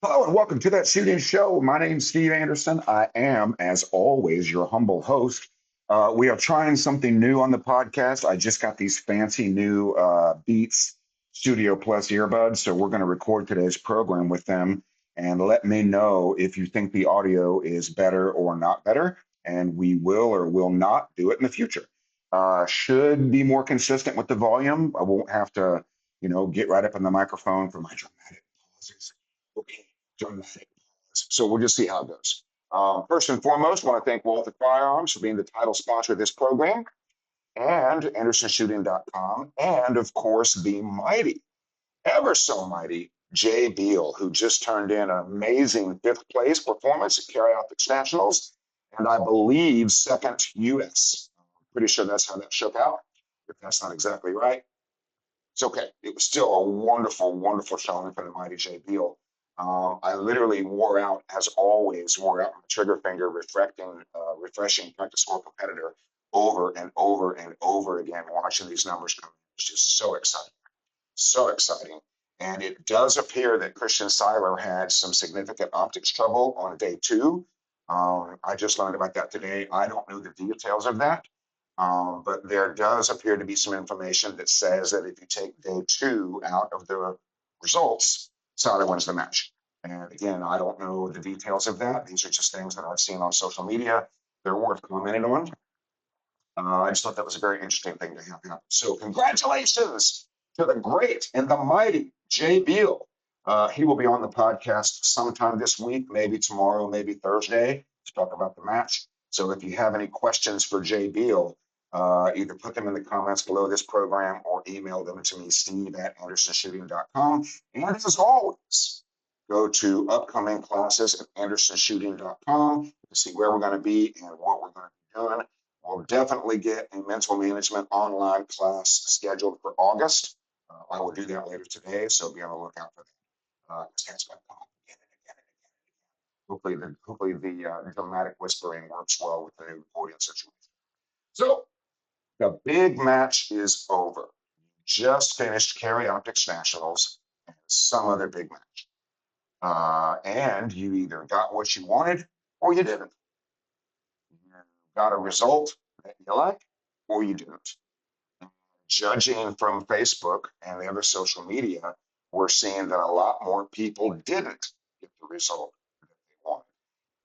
Hello and welcome to that shooting show. My name's Steve Anderson. I am, as always, your humble host. We are trying something new on the podcast. I just got these fancy new Beats Studio Plus earbuds, so we're going to record today's program with them. And let me know if you think the audio is better or not better, and we will or will not do it in the future. Should be more consistent with the volume. I won't have to, get right up in the microphone for my dramatic pauses. Okay, dramatic. So we'll just see how it goes. First and foremost, I want to thank Walther Firearms for being the title sponsor of this program, and AndersonShooting.com, and of course, the mighty, ever so mighty Jay Beal, who just turned in an amazing fifth place performance at Carry Optics Nationals, and I believe second US. I'm pretty sure that's how that shook out. If that's not exactly right, it's okay. It was still a wonderful, wonderful showing for the mighty Jay Beal. I literally as always, wore out my trigger finger, refreshing practice score competitor over and over and over again, watching these numbers come in. It's just so exciting, so exciting. And it does appear that Christian Seiler had some significant optics trouble on day two. I just learned about that today. I don't know the details of that. But there does appear to be some information that says that if you take day two out of the results, Sauter wins the match. And again, I don't know the details of that. These are just things that I've seen on social media. They're worth commenting on. I just thought that was a very interesting thing to have happen. So congratulations to the great and the mighty Jay Beal. He will be on the podcast sometime this week, maybe tomorrow, maybe Thursday, to talk about the match. So if you have any questions for Jay Beal, either put them in the comments below this program or email them to me, steve@andersonshooting.com. And as always, go to upcoming classes at andersonshooting.com to see where we're going to be and what we're going to be doing. We'll definitely get a mental management online class scheduled for August. I will do that later today, so be on the lookout for that. That's going to come up again and again and again. Hopefully the dramatic whispering works well with the new recording situation. So the big match is over. Just finished Carry Optics Nationals and some other big match. And you either got what you wanted or you didn't. You got a result that you like or you didn't. Judging from Facebook and the other social media, we're seeing that a lot more people didn't get the result that they wanted,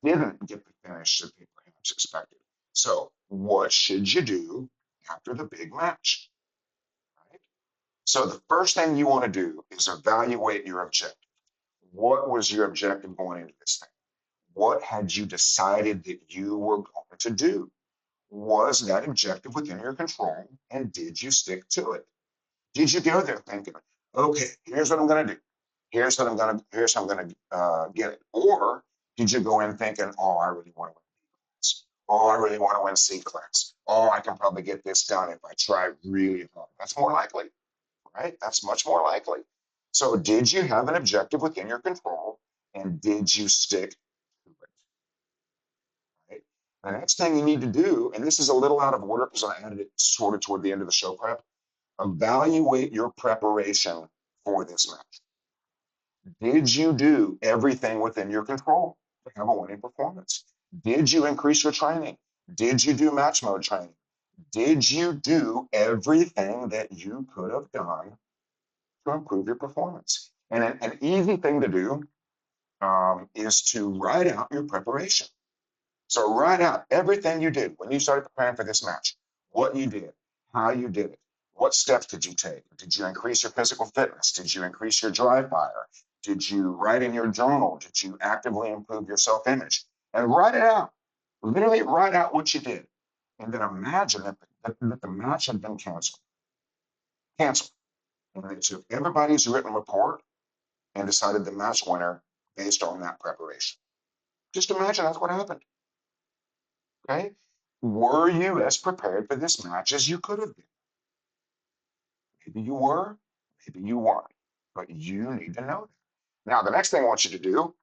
didn't get the finish that they perhaps expected. So, what should you do after the big match? Right? So, the first thing you want to do is evaluate your objective. What was your objective going into this thing? What had you decided that you were going to do? Was that objective within your control? And did you stick to it? Did you go there thinking, okay, here's what I'm going to do. Here's how I'm going to get it. Or did you go in thinking, oh, I really want to win B class. Oh, I really want to win C class. Oh, I can probably get this done if I try really hard. That's more likely, right? That's much more likely. So did you have an objective within your control and did you stick to it? Right? The next thing you need to do, and this is a little out of order because I added it sort of toward the end of the show prep, evaluate your preparation for this match. Did you do everything within your control to have a winning performance? Did you increase your training? Did you do match mode training? Did you do everything that you could have done to improve your performance? And an easy thing to do is to write out your preparation. So write out everything you did when you started preparing for this match, what you did, how you did it, what steps did you take? Did you increase your physical fitness? Did you increase your dry fire? Did you write in your journal? Did you actively improve your self-image? And write it out. Literally write out what you did. And then imagine that the match had been canceled. Canceled. And they took everybody's written report and decided the match winner based on that preparation. Just imagine that's what happened. Okay? Were you as prepared for this match as you could have been? Maybe you were, maybe you weren't, but you need to know that. Now, the next thing I want you to do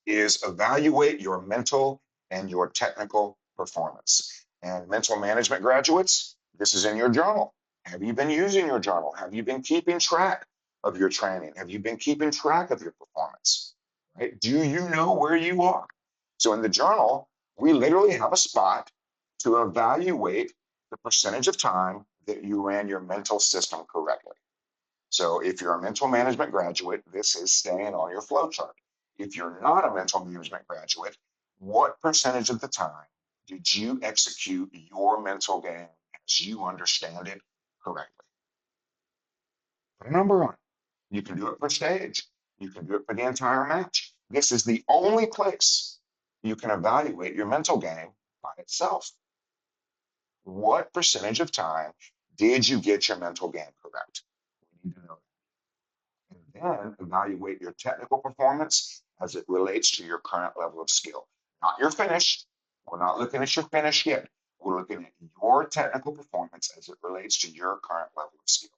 is evaluate your mental and your technical performance. And mental management graduates, this is in your journal. Have you been using your journal? Have you been keeping track of your training? Have you been keeping track of your performance? right? Do you know where you are? So in the journal, we literally have a spot to evaluate the percentage of time that you ran your mental system correctly. So if you're a mental management graduate, this is staying on your flow chart. If you're not a mental management graduate, what percentage of the time did you execute your mental game as you understand it correctly? Put a number on it. You can do it per stage. You can do it for the entire match. This is the only place you can evaluate your mental game by itself. What percentage of time did you get your mental game correct? We need to know that. And then evaluate your technical performance as it relates to your current level of skill. Not your finish. We're not looking at your finish yet. We're looking at your technical performance as it relates to your current level of skill.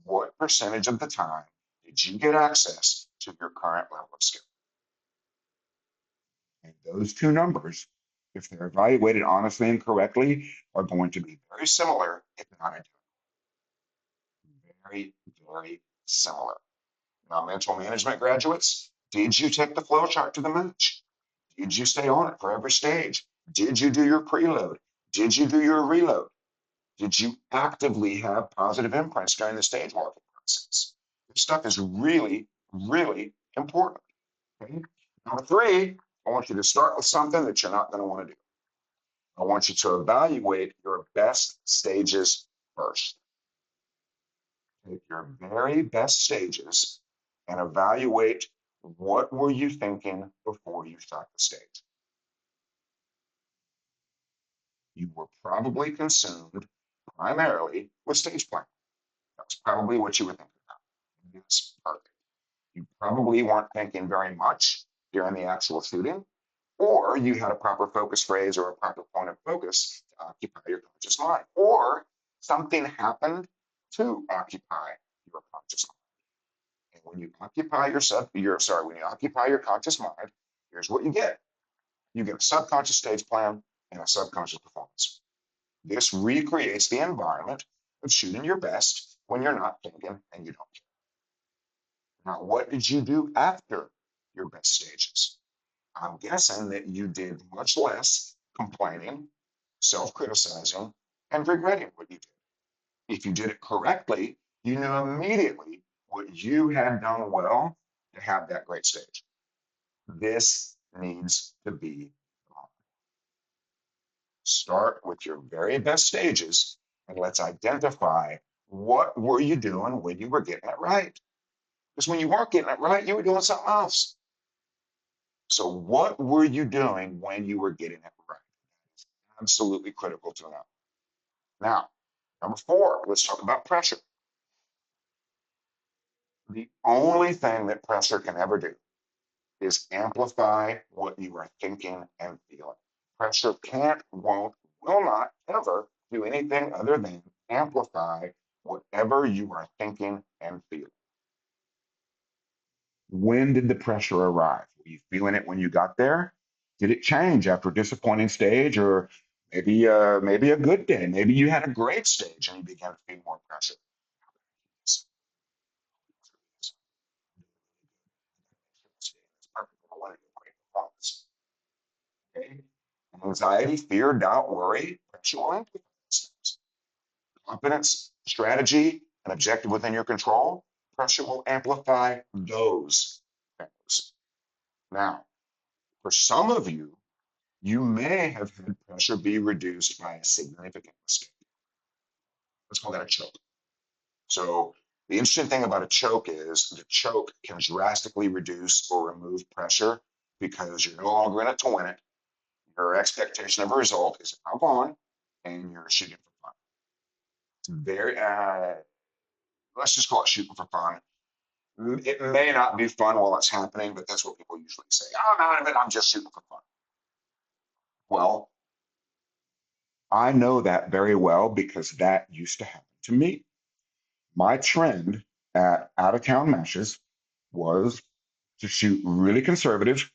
What percentage of the time did you get access to your current level of skill? And those two numbers, if they're evaluated honestly and correctly, are going to be very similar, if not identical. Very, very similar. Now, mental management graduates, did you take the flow chart to the match? Did you stay on it for every stage? Did you do your preload? Did you do your reload? Did you actively have positive imprints during the stage walking process? This stuff is really, really important. Okay? Number three, I want you to start with something that you're not going to want to do. I want you to evaluate your best stages first. Take your very best stages and evaluate what were you thinking before you start the stage. You were probably consumed primarily with stage planning. That's probably what you were thinking about. That's perfect. You probably weren't thinking very much during the actual shooting, or you had a proper focus phrase or a proper point of focus to occupy your conscious mind, or something happened to occupy your conscious mind. And when you occupy when you occupy your conscious mind, here's what you get. You get a subconscious stage plan and a subconscious performance. This recreates the environment of shooting your best when you're not thinking and you don't care. Now, what did you do after your best stages? I'm guessing that you did much less complaining, self criticizing, and regretting what you did. If you did it correctly, you knew immediately what you had done well to have that great stage. This needs to be gone. Start with your very best stages and let's identify what were you doing when you were getting it right. Because when you weren't getting it right, you were doing something else. So what were you doing when you were getting it right? It's absolutely critical to know. Now, number four, let's talk about pressure. The only thing that pressure can ever do is amplify what you are thinking and feeling. Pressure can't, won't, will not ever do anything other than amplify whatever you are thinking and feeling. When did the pressure arrive? Were you feeling it when you got there? Did it change after a disappointing stage, or maybe a good day? Maybe you had a great stage and you began to feel more pressure. Okay? Anxiety, fear, doubt, worry, pressure will amplify these things. Confidence, strategy, and objective within your control, pressure will amplify those things. Now, for some of you, you may have had pressure be reduced by a significant mistake. Let's call that a choke. So the interesting thing about a choke is the choke can drastically reduce or remove pressure because you're no longer in it to win it. Your expectation of a result is now gone and you're shooting for fun. It's very, let's just call it shooting for fun. It may not be fun while it's happening, but that's what people usually say. I'm out of it. I'm just shooting for fun. Well, I know that very well because that used to happen to me. My trend at out of town matches was to shoot really conservative,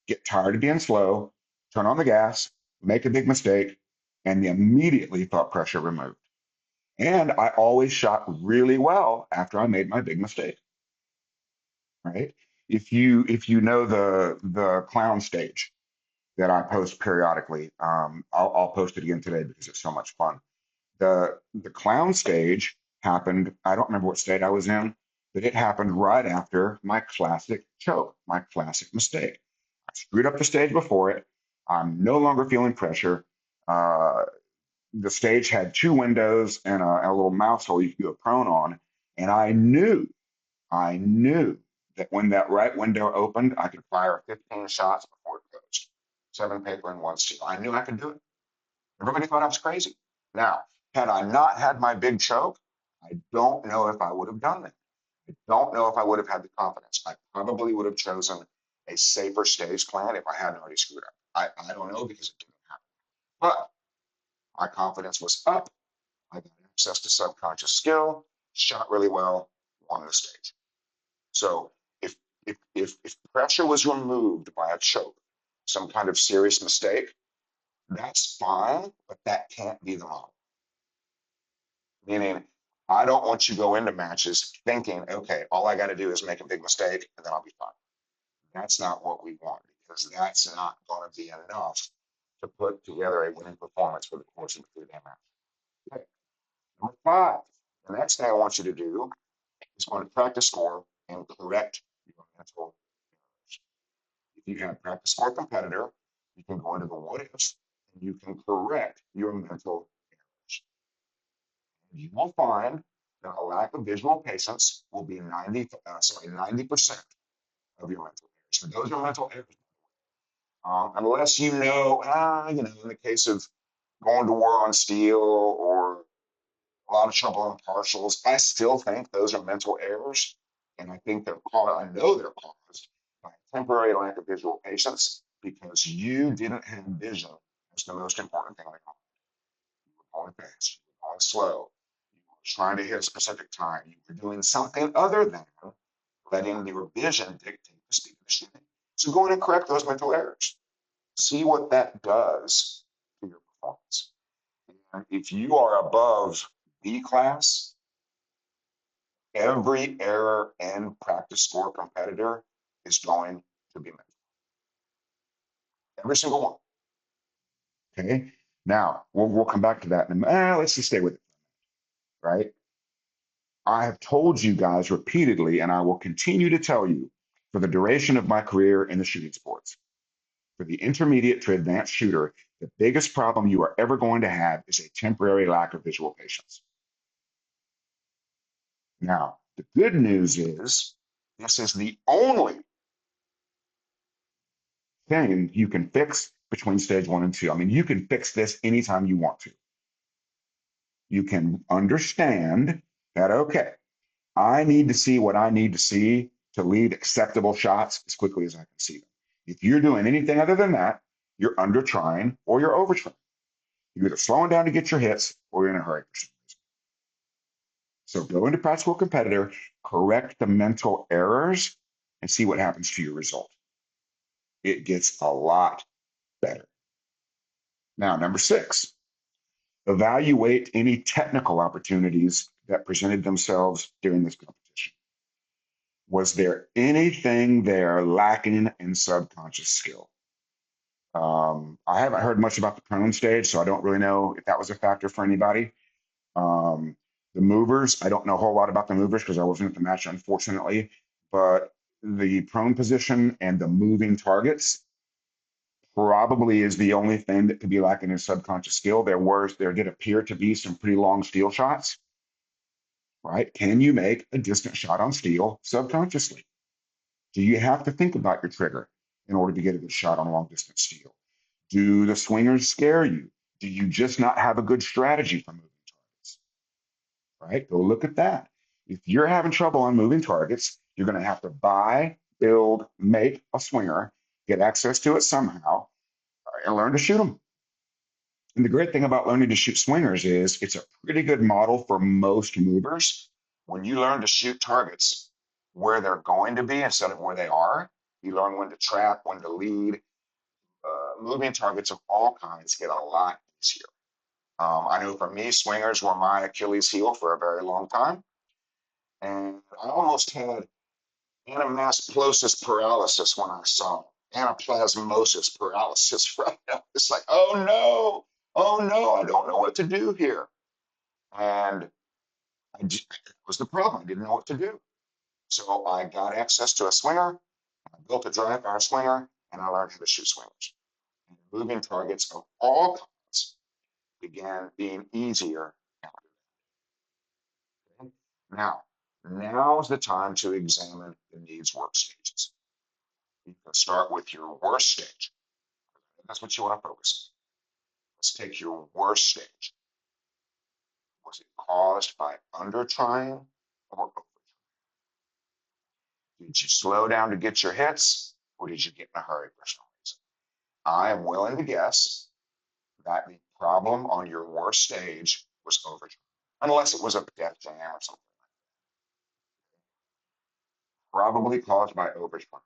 get tired of being slow, turn on the gas, make a big mistake, and immediately thought pressure removed. And I always shot really well after I made my big mistake. Right. if you know the clown stage that I post periodically, I'll post it again today because it's so much fun. The clown stage happened. I don't remember what state I was in, but it happened right after my classic choke, my classic mistake. I screwed up the stage before it. I'm no longer feeling pressure. Uh, the stage had two windows and a little mouse hole you could do a prone on, and I knew that when that right window opened, I could fire 15 shots before it closed. Seven paper and one steel. I knew I could do it. Everybody thought I was crazy. Now, had I not had my big choke, I don't know if I would have done that. I don't know if I would have had the confidence. I probably would have chosen a safer stage plan if I hadn't already screwed up. I don't know because it didn't happen. But my confidence was up. I got access to subconscious skill, shot really well, won the stage. So if pressure was removed by a choke, some kind of serious mistake, that's fine, but that can't be the model. Meaning, I don't want you to go into matches thinking, okay, all I got to do is make a big mistake and then I'll be fine. That's not what we want because that's not going to be enough to put together a winning performance for the course of the 3-day match. Okay. Number 5, the next thing I want you to do is going to practice score and correct your mental errors. If you have practice score competitor, you can go into the what ifs and you can correct your mental errors. You will find that a lack of visual patience will be 90% of your mental errors. So those are mental errors. Unless in the case of going to war on steel or a lot of trouble on partials, I still think those are mental errors. And I think I know they're caused by a temporary lack of visual patience because you didn't have vision. That's the most important thing. You were going fast, you were going slow, you were trying to hit a specific time, you were doing something other than letting your vision dictate the speed of the shooting. So go in and correct those mental errors. See what that does to your performance. And if you are above B class, every error in practice score competitor is going to be mental. Every single one. Okay. Now we'll come back to that. Let's just stay with it, right? I have told you guys repeatedly, and I will continue to tell you for the duration of my career in the shooting sports. For the intermediate to advanced shooter, the biggest problem you are ever going to have is a temporary lack of visual patience. Now, the good news is this is the only thing you can fix between stage 1 and 2. I mean, you can fix this anytime you want to. You can understand that, okay, I need to see what I need to see to lead acceptable shots as quickly as I can see them. If you're doing anything other than that, you're under trying or you're over trying. You're either slowing down to get your hits or you're in a hurry for some reason. So go into practical competitor, correct the mental errors, and see what happens to your result. It gets a lot better. Now, number 6, evaluate any technical opportunities that presented themselves during this competition. Was there anything there lacking in subconscious skill? I haven't heard much about the prone stage, so I don't really know if that was a factor for anybody. Um, the movers, I don't know a whole lot about the movers because I wasn't at the match, unfortunately. But the prone position and the moving targets probably is the only thing that could be lacking in subconscious skill. There did appear to be some pretty long steel shots, right? Can you make a distant shot on steel subconsciously? Do you have to think about your trigger in order to get a good shot on long distance steel? Do the swingers scare you? Do you just not have a good strategy for moving targets? Right? Go look at that. If you're having trouble on moving targets, you're going to have to buy, build, make a swinger, get access to it somehow, and learn to shoot them. And the great thing about learning to shoot swingers is it's a pretty good model for most movers. When you learn to shoot targets where they're going to be instead of where they are, you learn when to trap, when to lead. Moving targets of all kinds get a lot easier. I know for me, swingers were my Achilles heel for a very long time. And I almost had anaplasmosis paralysis when I saw it. Anaplasmosis paralysis, right? It's like, oh no, I don't know what to do here. And that was the problem. I didn't know what to do. So I got access to a swinger, I built a dry fire swinger, and I learned how to shoot swingers. And moving targets of all kinds began being easier. Now, now's the time to examine the needs work stages. You can start with your worst stage. That's what you want to focus on. Let's take your worst stage. Was it caused by under trying or over? Did you slow down to get your hits, or did you get in a hurry for some reason? I am willing to guess that the problem on your worst stage was overtime, unless it was a death jam or something. Probably caused by overtime.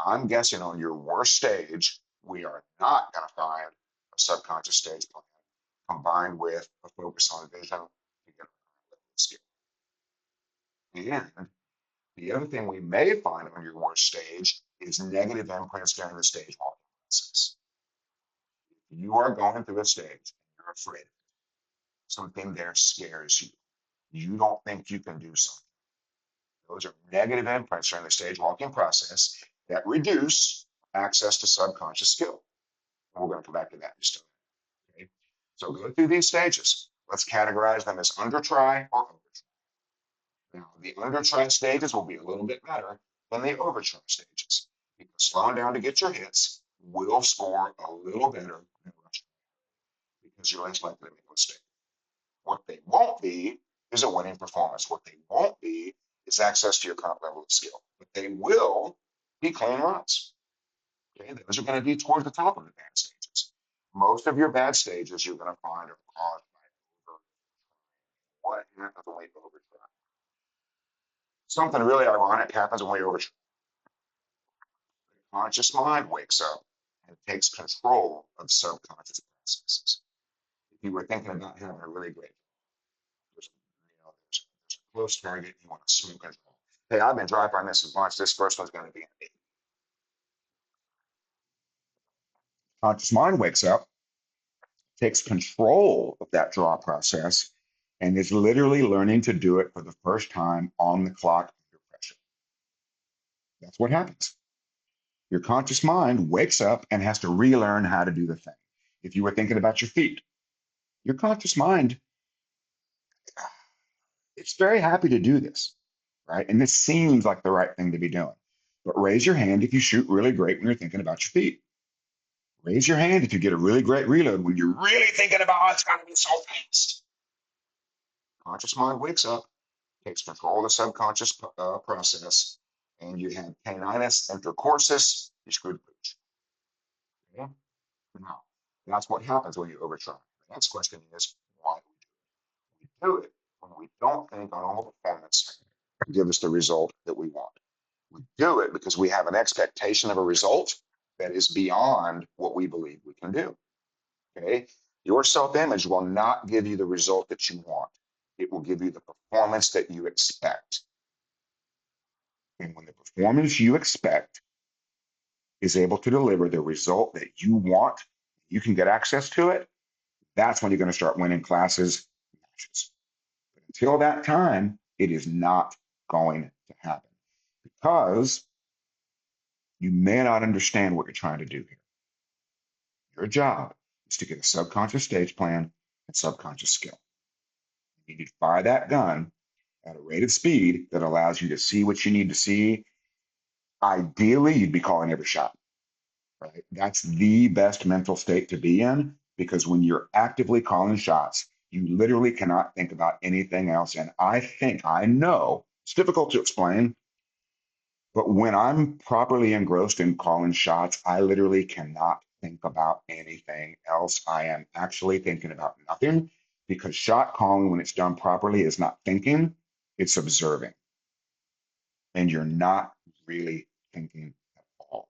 I'm guessing on your worst stage, we are not going to find a subconscious stage plan combined with a focus on vision to get a skill. And the other thing we may find on your worst stage is negative imprints during the stage walking process. If you are going through a stage and you're afraid, something there scares you, you don't think you can do something. Those are negative imprints during the stage walking process that reduce access to subconscious skill. And we're going to come back to that in just a minute. Okay? So go through these stages. Let's categorize them as under try or over try. Now, the under try stages will be a little bit better than the over try stages, because slowing down to get your hits will score a little better than rush, because you're less likely to make a mistake. What they won't be is a winning performance. What they won't be is access to your current level of skill. But they will be clean runs. Okay, those are going to be towards the top of the bad stages. Most of your bad stages you're going to find are caused by over. What happens when we overtry? Something really ironic happens when we overtry. The conscious mind wakes up and takes control of subconscious processes. If you were thinking about having a really great, there's a close target, you want to swim control. Hey, I've been dry firing this a bunch. This first one's going to be an 8. Conscious mind wakes up, takes control of that draw process, and is literally learning to do it for the first time on the clock under pressure. That's what happens. Your conscious mind wakes up and has to relearn how to do the thing. If you were thinking about your feet, your conscious mind, it's very happy to do this, right? And this seems like the right thing to be doing. But raise your hand if you shoot really great when you're thinking about your feet. Raise your hand if you get a really great reload when you're really thinking about, oh, it's got to be so fast. Conscious mind wakes up, takes control of the subconscious process, and you have caninus intercursus, you screw the pooch. Okay? Now, that's what happens when you overtry. The next question is, why do we do it? We do it when we don't think our normal performance can give us the result that we want. We do it because we have an expectation of a result that is beyond what we believe we can do. Okay? Your self-image will not give you the result that you want. It will give you the performance that you expect. And when the performance you expect is able to deliver the result that you want, you can get access to it, that's when you're going to start winning classes, matches. But until that time, it is not going to happen, because you may not understand what you're trying to do here. Your job is to get a subconscious stage plan and subconscious skill. You need to fire that gun at a rate of speed that allows you to see what you need to see. Ideally, you'd be calling every shot, right? That's the best mental state to be in, because when you're actively calling shots, you literally cannot think about anything else. And I know it's difficult to explain, but when I'm properly engrossed in calling shots, I literally cannot think about anything else. I am actually thinking about nothing, because shot calling, when it's done properly, is not thinking, it's observing. And you're not really thinking at all.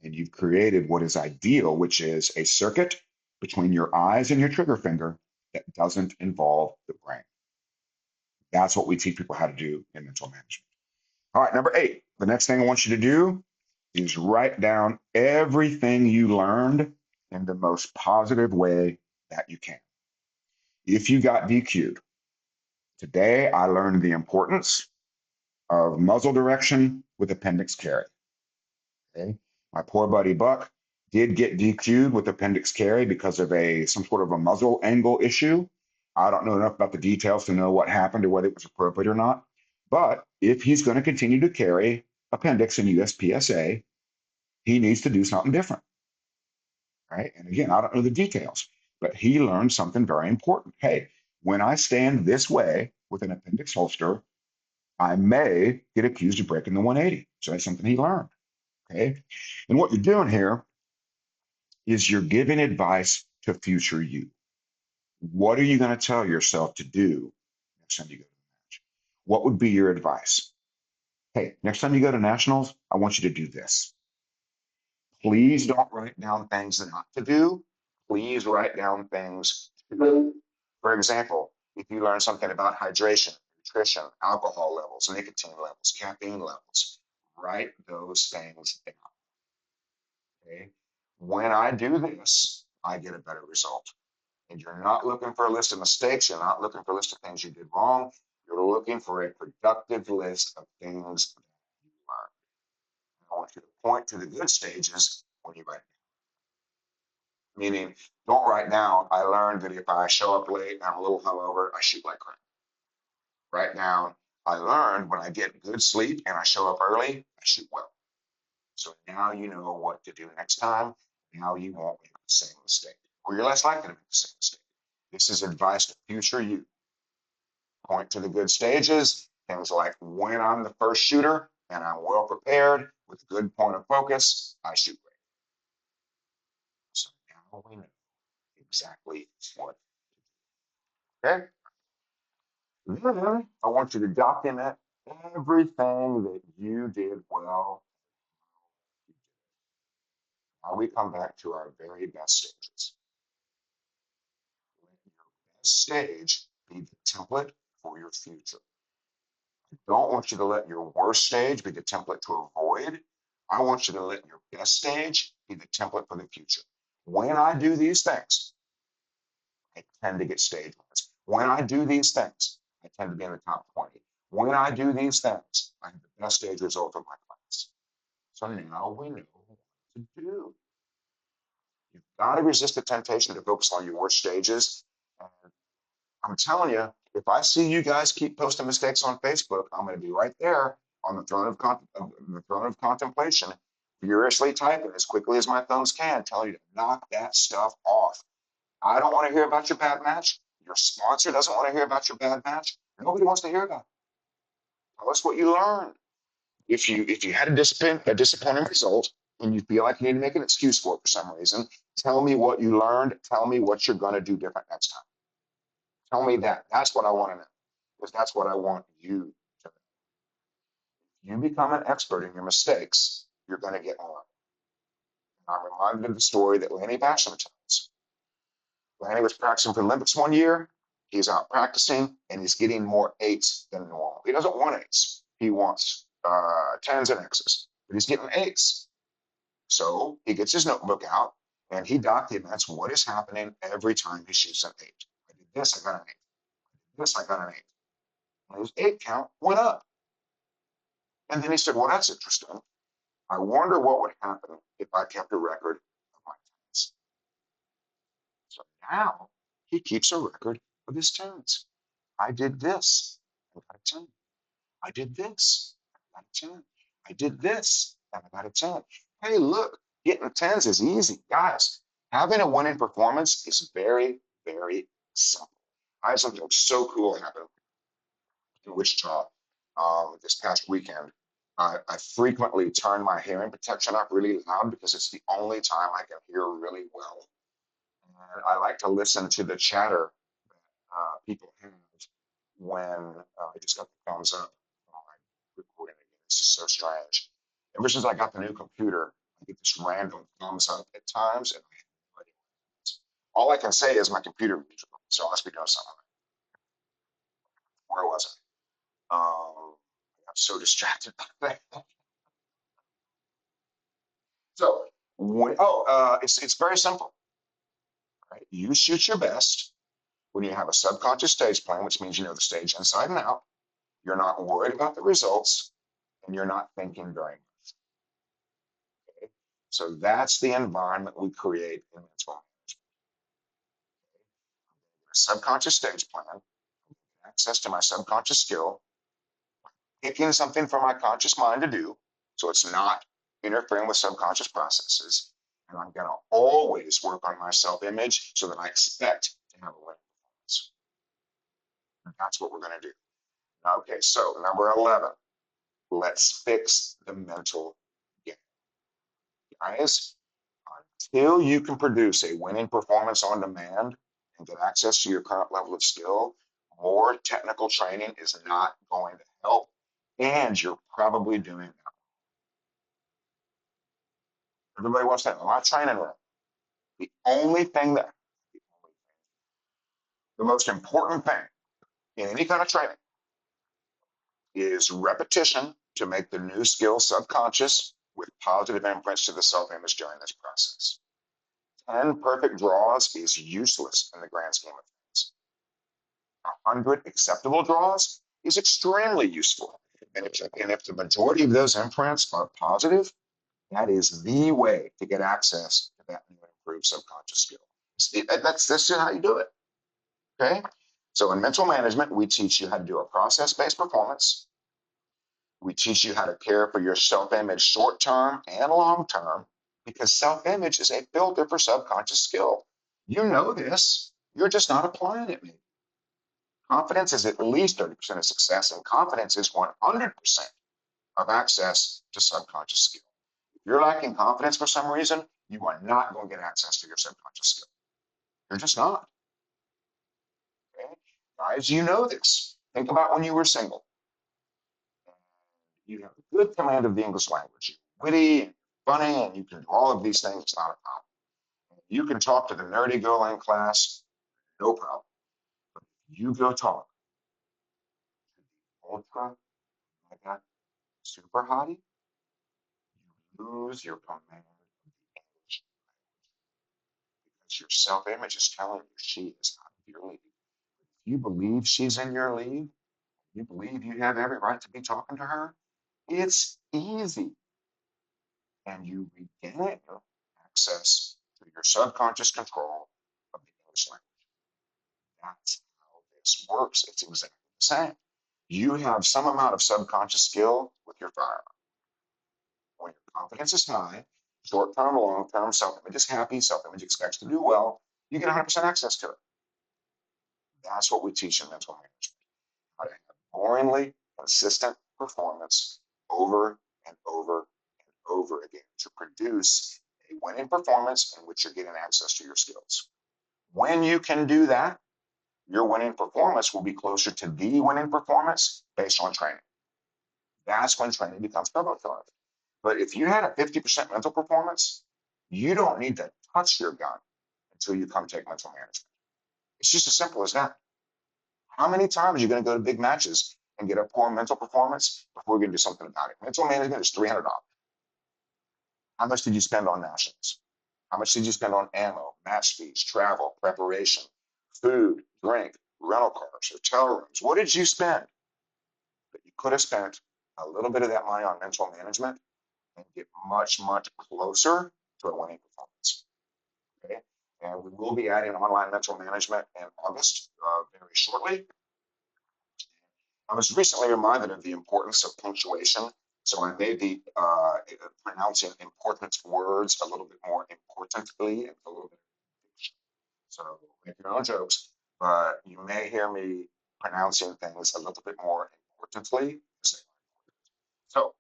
And you've created what is ideal, which is a circuit between your eyes and your trigger finger that doesn't involve the brain. That's what we teach people how to do in mental management. All right, number 8. The next thing I want you to do is write down everything you learned in the most positive way that you can. If you got DQ'd, today I learned the importance of muzzle direction with appendix carry. Okay. My poor buddy Buck did get DQ'd with appendix carry because of some sort of a muzzle angle issue. I don't know enough about the details to know what happened or whether it was appropriate or not. But if he's going to continue to carry appendix in USPSA, he needs to do something different, right? And again, I don't know the details, but he learned something very important. Hey, when I stand this way with an appendix holster, I may get accused of breaking the 180. So that's something he learned. Okay. And what you're doing here is you're giving advice to future you. What are you going to tell yourself to do next time you go to the match? What would be your advice? Hey, next time you go to nationals, I want you to do this. Please don't write down things not to do. Please write down things to do. For example, if you learn something about hydration, nutrition, alcohol levels, nicotine levels, caffeine levels, write those things down. Okay. When I do this, I get a better result. And you're not looking for a list of mistakes. You're not looking for a list of things you did wrong. You're looking for a productive list of things that you learned. I want you to point to the good stages when you write. Meaning, don't write down, I learned that if I show up late and I'm a little hungover, I shoot like crap. Write down, I learned when I get good sleep and I show up early, I shoot well. So now you know what to do next time. Now you won't make the same mistake, or you're less likely to make the same mistake. This is advice to future you. Point to the good stages, things like when I'm the first shooter and I'm well prepared with a good point of focus, I shoot great. So now we know exactly what. Okay. Then I want you to document everything that you did well. Now we come back to our very best stages. Let your best stage be the template for your future. I don't want you to let your worst stage be the template to avoid. I want you to let your best stage be the template for the future. When I do these things, I tend to get stage wins. When I do these things, I tend to be in the top 20. When I do these things, I have the best stage result of my class. So now we know what to do. You've got to resist the temptation to focus on your worst stages. And I'm telling you, if I see you guys keep posting mistakes on Facebook, I'm going to be right there on the throne of contemplation, furiously typing as quickly as my thumbs can, telling you to knock that stuff off. I don't want to hear about your bad match. Your sponsor doesn't want to hear about your bad match. Nobody wants to hear about it. Tell us what you learned. If you had a disappointing result and you feel like you need to make an excuse for some reason, tell me what you learned. Tell me what you're going to do different next time. Tell me that. That's what I want to know, because that's what I want you to know. You become an expert in your mistakes, you're going to get on. I'm reminded of the story that Lanny Basham tells. Lanny was practicing for the Olympics one year. He's out practicing and he's getting more eights than normal. He doesn't want eights. He wants tens and X's, but he's getting eights. So he gets his notebook out and he documents what is happening every time he shoots an eight. I did this, I got an eight. I did this, I got an eight. And his eight count went up. And then he said, well, that's interesting. I wonder what would happen if I kept a record of my tens. So now he keeps a record of his tens. I did this, I got a 10. I did this, I got a 10. I did this, and I got a 10. Hey, look, getting tens is easy. Guys, having a winning performance is very, very simple. I had something so cool happen in Wichita this past weekend. I frequently turn my hearing protection up really loud because it's the only time I can hear really well. And I like to listen to the chatter people have when I just got the thumbs up on my recording again. It's just so strange. Ever since I got the new computer, I get this random thumbs up at times, and I have no idea what it is. All I can say is my computer musical, so I must be doing something. Where was I? I'm so distracted by that. So, it's very simple, right? You shoot your best when you have a subconscious stage plan, which means you know the stage inside and out. You're not worried about the results, and you're not thinking very much. Okay? So that's the environment we create in mental subconscious stage plan, access to my subconscious skill, picking something from my conscious mind to do, so it's not interfering with subconscious processes. And I'm going to always work on my self image so that I expect to have a winning performance. And that's what we're going to do. Okay, so number 11, let's fix the mental game. Guys, until you can produce a winning performance on demand and get access to your current level of skill, more technical training is not going to help. And you're probably doing that. Everybody wants that. I'm not training right. The only thing that, the most important thing in any kind of training is repetition to make the new skill subconscious with positive imprints to the self image during this process. 10 perfect draws is useless in the grand scheme of things. 100 acceptable draws is extremely useful. And if the majority of those imprints are positive, that is the way to get access to that new improved subconscious skill. That's just how you do it. Okay. So in mental management, we teach you how to do a process-based performance. We teach you how to care for your self-image short-term and long-term, because self-image is a filter for subconscious skill. You know this. You're just not applying it, maybe. Confidence is at least 30% of success, and confidence is 100% of access to subconscious skill. If you're lacking confidence for some reason, you are not going to get access to your subconscious skill. You're just not. Okay? Guys, you know this. Think about when you were single. You have a good command of the English language. You're witty and funny, and you can do all of these things. It's not a problem. You can talk to the nerdy girl in class, no problem. But you go talk to the ultra mega super hottie, you lose your command of the English because your self image is telling you she is out of your league. If you believe she's in your league, you believe you have every right to be talking to her, it's easy. And you regain access to your subconscious control of the English language. That's how this works. It's exactly the same. You have some amount of subconscious skill with your firearm. When your confidence is high, short term, long term, self image is happy, self image expects to do well, you get 100% access to it. That's what we teach in mental management, how to have boringly consistent performance over and over and over again to produce a winning performance in which you're getting access to your skills. When you can do that, your winning performance will be closer to the winning performance based on training. That's when training becomes turbocharged. But if you had a 50% mental performance, you don't need to touch your gun until you come take mental management. It's just as simple as that. How many times are you going to go to big matches and get a poor mental performance before you're going to do something about it? Mental management is $300. How much did you spend on nationals? How much did you spend on ammo, match fees, travel, preparation, food, drink, rental cars, hotel rooms? What did you spend? But you could have spent a little bit of that money on mental management and get much, much closer to a winning performance. Okay. And we will be adding online mental management in August very shortly. I was recently reminded of the importance of punctuation. So I made the pronouncing important words a little bit more importantly and a little bit. So make your own jokes, but you may hear me pronouncing things a little bit more importantly. So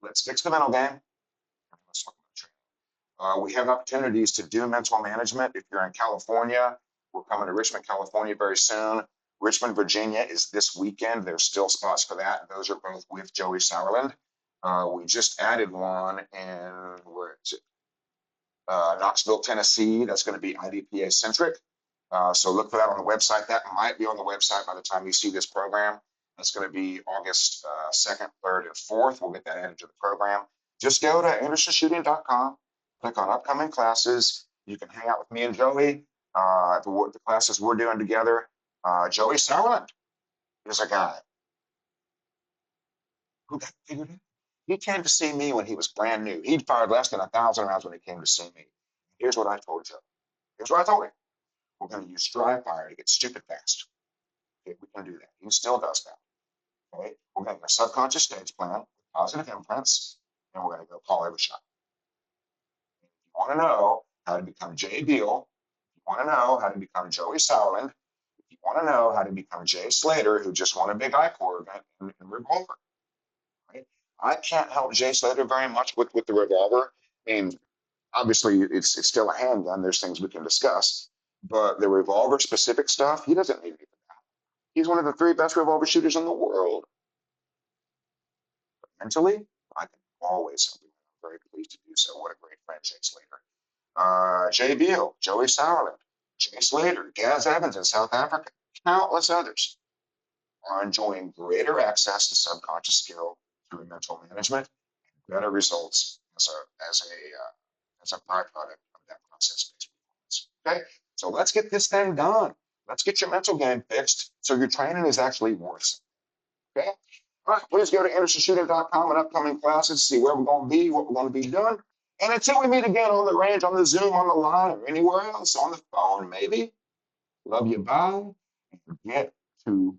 let's fix the mental game. Let's talk about training. We have opportunities to do mental management. If you're in California, we're coming to Richmond, California very soon. Richmond, Virginia is this weekend. There's still spots for that. Those are both with Joey Sauerland. We just added one in, where is it? Knoxville, Tennessee. That's going to be IDPA centric. So look for that on the website. That might be on the website by the time you see this program. That's going to be August 2nd, 3rd, and 4th. We'll get that added to the program. Just go to andersonshooting.com, click on upcoming classes. You can hang out with me and Joey, the classes we're doing together. Joey Sauerland is a guy who got figured out. He came to see me when he was brand new. He'd fired less than 1,000 rounds when he came to see me. Here's what I told Joe. Here's what I told him. We're going to use dry fire to get stupid fast. Okay, we can do that. He still does that. Okay, we're going to get a subconscious stage plan with positive imprints, and we're going to go call every shot. If you want to know how to become Jay Beal, if you want to know how to become Joey Sauerland, if you want to know how to become Jay Slater, who just won a big I-Corps event in Revolver, right? I can't help Jay Slater very much with the Revolver. I mean, obviously it's still a handgun. There's things we can discuss, but the revolver specific stuff, he doesn't need anything. He's one of the 3 best revolver shooters in the world. But mentally, I can always help him. I'm very pleased to do so. What a great friend, Jay Slater. Jay Beal, Joey Sauerland, Jay Slater, Gaz Evans in South Africa, countless others are enjoying greater access to subconscious skill through mental management and better results as a byproduct of that process-based performance. Okay, so let's get this thing done. Let's get your mental game fixed so your training is actually worth it. Okay. All right, please go to andersonshooting.com and upcoming classes, see where we're going to be, what we're going to be doing. And until we meet again on the range, on the Zoom, on the line, or anywhere else, on the phone, maybe. Love you, bye. And get to